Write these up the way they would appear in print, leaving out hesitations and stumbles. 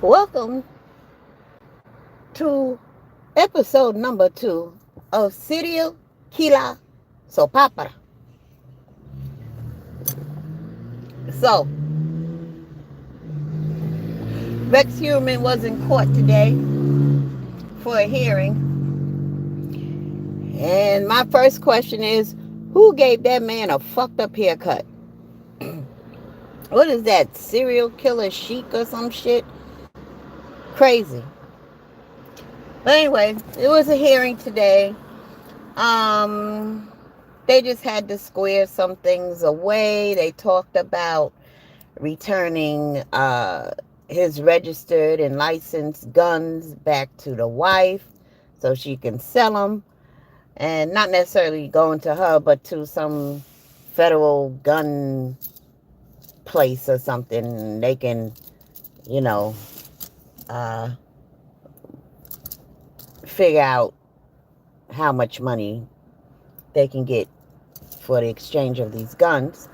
Welcome to episode number 2 of Serial Keelah So Poprah. So, Rex Human was in court today for a hearing. And my first question is, who gave that man a fucked up haircut? What is that? Serial killer chic or some shit? Crazy. But anyway, it was a hearing today. Um, they just had to square some things away. They talked about returning his registered and licensed guns back to the wife so she can sell them, and not necessarily going to her, but to some federal gun place or something. They can, you know, uh, figure out how much money they can get for the exchange of these guns.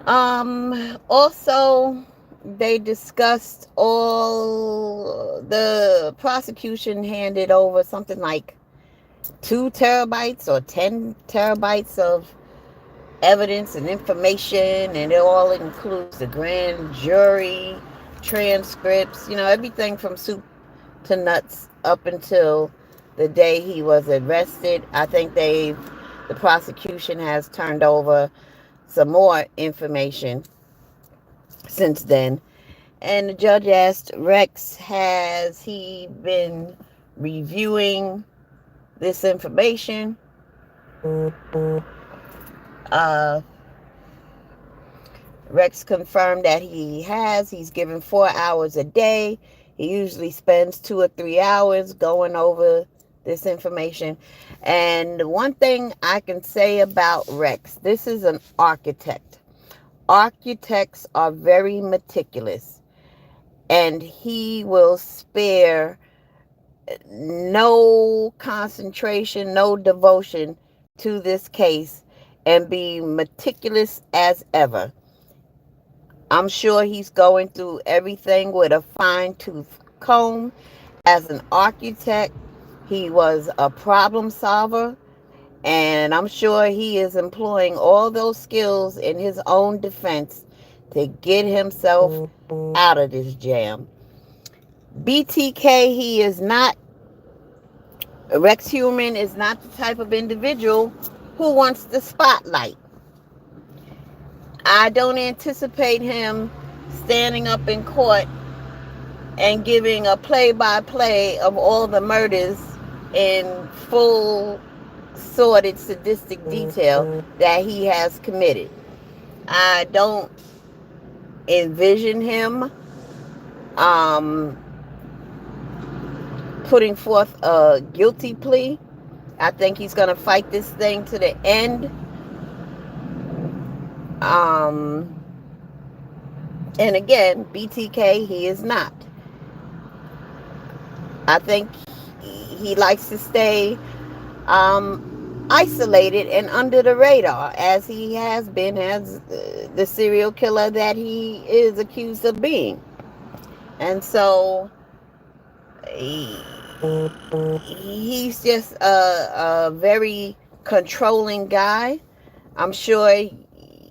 Also, they discussed all the prosecution handed over something like 2 terabytes or 10 terabytes of evidence and information, and it all includes the grand jury transcripts, everything from soup to nuts up until the day he was arrested. I think the prosecution has turned over some more information since then. And the judge asked Rex, has he been reviewing this information? Uh, Rex confirmed that he has. He's given 4 hours a day. He usually spends 2 or 3 hours going over this information. And one thing I can say about Rex, this is an architect. Architects are very meticulous, and he will spare no concentration, no devotion to this case, and be meticulous as ever. I'm sure he's going through everything with a fine-tooth comb. As an architect, he was a problem solver, and I'm sure he is employing all those skills in his own defense to get himself out of this jam. BTK, he is not, Rex Human is not the type of individual who wants the spotlight. I don't anticipate him standing up in court and giving a play-by-play of all the murders in full sordid sadistic detail that he has committed. I don't envision him putting forth a guilty plea. I think he's going to fight this thing to the end. And again, BTK, he is not. I think he likes to stay isolated and under the radar, as he has been as the serial killer that he is accused of being. And so he's just a very controlling guy. I'm sure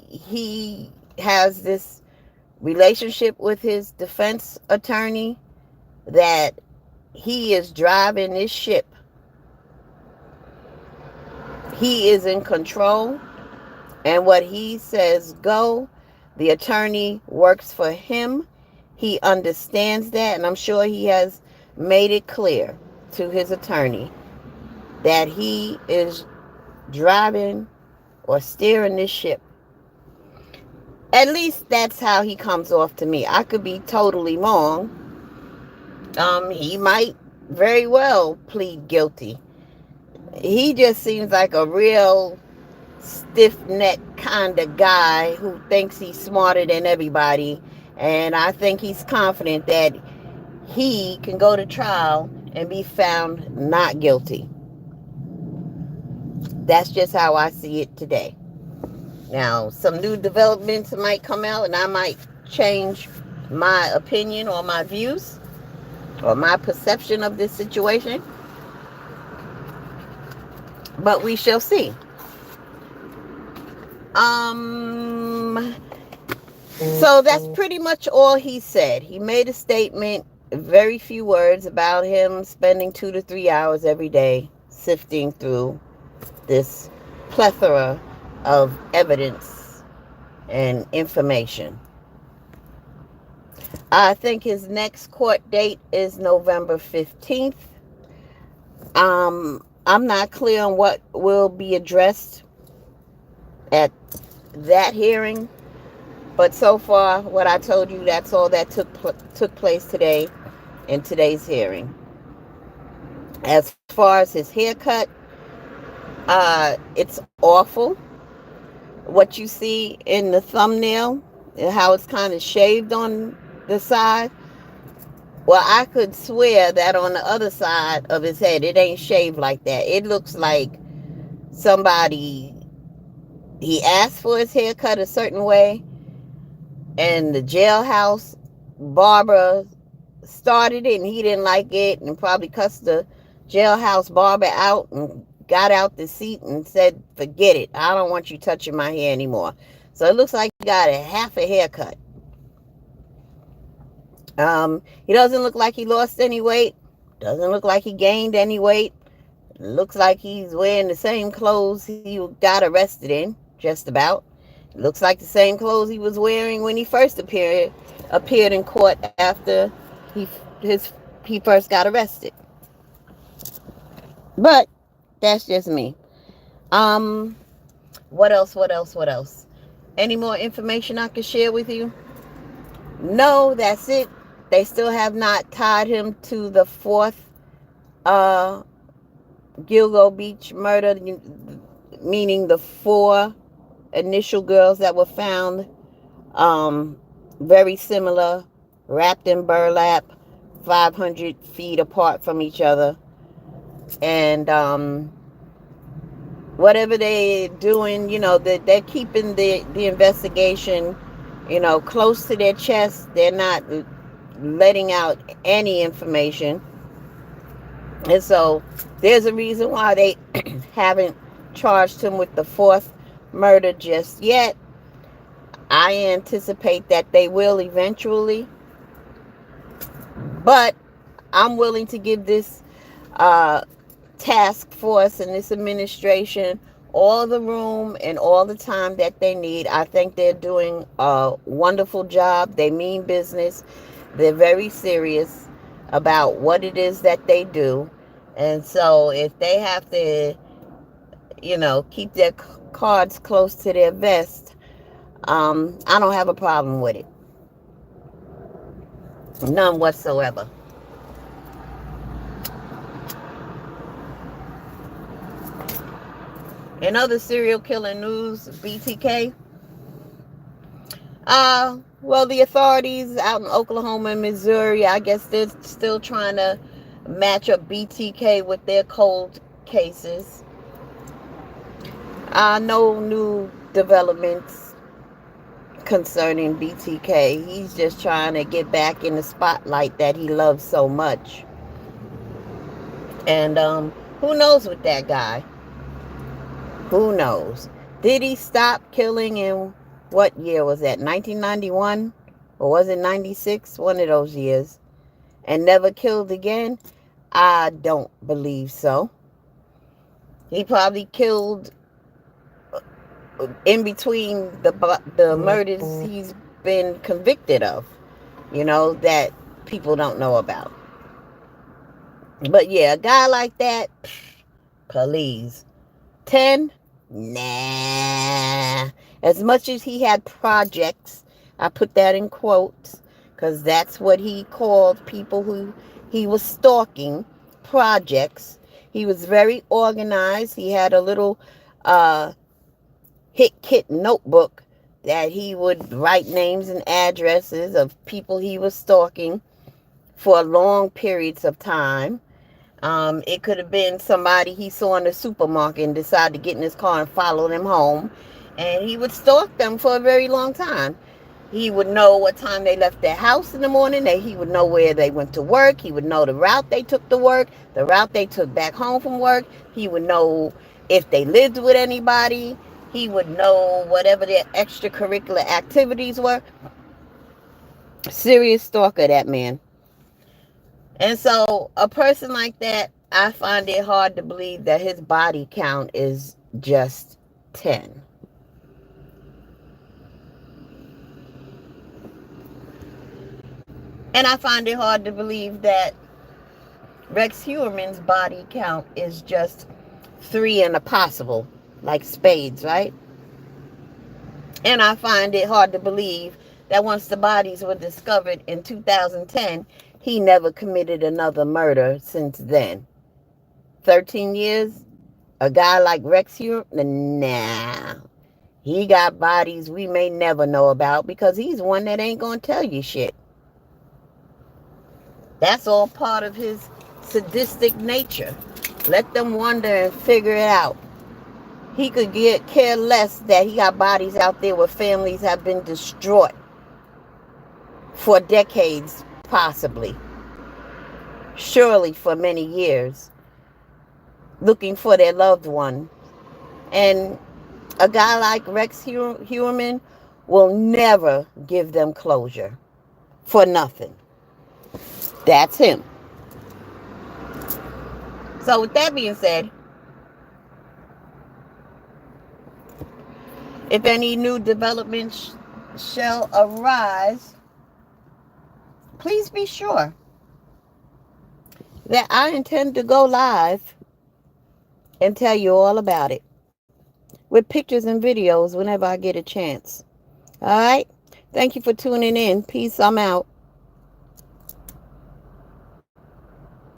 he has this relationship with his defense attorney that he is driving this ship. He is in control, and what he says go. The attorney works for him. He understands that, and I'm sure he has made it clear to his attorney that he is driving or steering this ship. At least that's how he comes off to me. I could be totally wrong. He might very well plead guilty. He just seems like a real stiff-necked kind of guy who thinks he's smarter than everybody. And I think he's confident that he can go to trial and be found not guilty. That's just how I see it today. Now, some new developments might come out, and I might change my opinion or my views or my perception of this situation, but we shall see. Um, so that's pretty much all he said. He made a statement, very few words, about him spending 2 to 3 hours every day sifting through this plethora of evidence and information. I think his next court date is November 15th. I'm not clear on what will be addressed at that hearing, but so far, what I told you, that's all that took place today in today's hearing. As far as his haircut, it's awful. What you see in the thumbnail, how it's kind of shaved on the side. Well, I could swear that on the other side of his head, it ain't shaved like that. It looks like somebody, he asked for his hair cut a certain way, and the jailhouse barber started it, and he didn't like it, and probably cussed the jailhouse barber out and got out the seat and said, forget it. I don't want you touching my hair anymore. So it looks like he got a half a haircut. He doesn't look like he lost any weight. Doesn't look like he gained any weight. Looks like he's wearing the same clothes he got arrested in, just about. Looks like the same clothes he was wearing when he first appeared in court after he he first got arrested. But that's just me. Um, what else? What else? What else? Any more information I can share with you? No, that's it. They still have not tied him to the fourth Gilgo Beach murder, meaning the four initial girls that were found very similar, wrapped in burlap, 500 feet apart from each other. And whatever they're doing, they're keeping the investigation, close to their chest. They're not letting out any information. And so there's a reason why they haven't charged him with the fourth murder just yet. I anticipate that they will eventually. But I'm willing to give this task force and this administration all the room and all the time that they need. I think they're doing a wonderful job. They mean business. They're very serious about what it is that they do. And so if they have to, keep their cards close to their vest, I don't have a problem with it. None whatsoever. In other serial killer news, BTK. Well, the authorities out in Oklahoma and Missouri, I guess they're still trying to match up BTK with their cold cases. No new developments concerning BTK. He's just trying to get back in the spotlight that he loves so much. And who knows with that guy? Who knows? Did he stop killing in what year was that? 1991? Or was it 96? One of those years. And never killed again? I don't believe so. He probably killed in between the murders he's been convicted of, that people don't know about. But yeah, a guy like that, please. 10? Nah. As much as he had projects, I put that in quotes, because that's what he called people who he was stalking, projects. He was very organized. He had a little hit kit notebook that he would write names and addresses of people he was stalking for long periods of time. It could have been somebody he saw in the supermarket and decided to get in his car and follow them home. And he would stalk them for a very long time. He would know what time they left their house in the morning. He would know where they went to work. He would know the route they took to work, the route they took back home from work. He would know if they lived with anybody. He would know whatever their extracurricular activities were. Serious stalker, that man. And so a person like that, I find it hard to believe that his body count is just 10. And I find it hard to believe that Rex Heuermann's body count is just 3 and a possible, like spades, right? And I find it hard to believe that once the bodies were discovered in 2010, he never committed another murder since then. 13 years? A guy like Rex Heuermann? Nah. He got bodies we may never know about because he's one that ain't gonna tell you shit. That's all part of his sadistic nature. Let them wonder and figure it out. He could care less that he got bodies out there where families have been destroyed for decades, possibly. Surely for many years, looking for their loved one. And a guy like Rex Heuermann will never give them closure for nothing. That's him. So with that being said, if any new developments shall arise, please be sure that I intend to go live and tell you all about it with pictures and videos whenever I get a chance. All right? Thank you for tuning in. Peace. I'm out.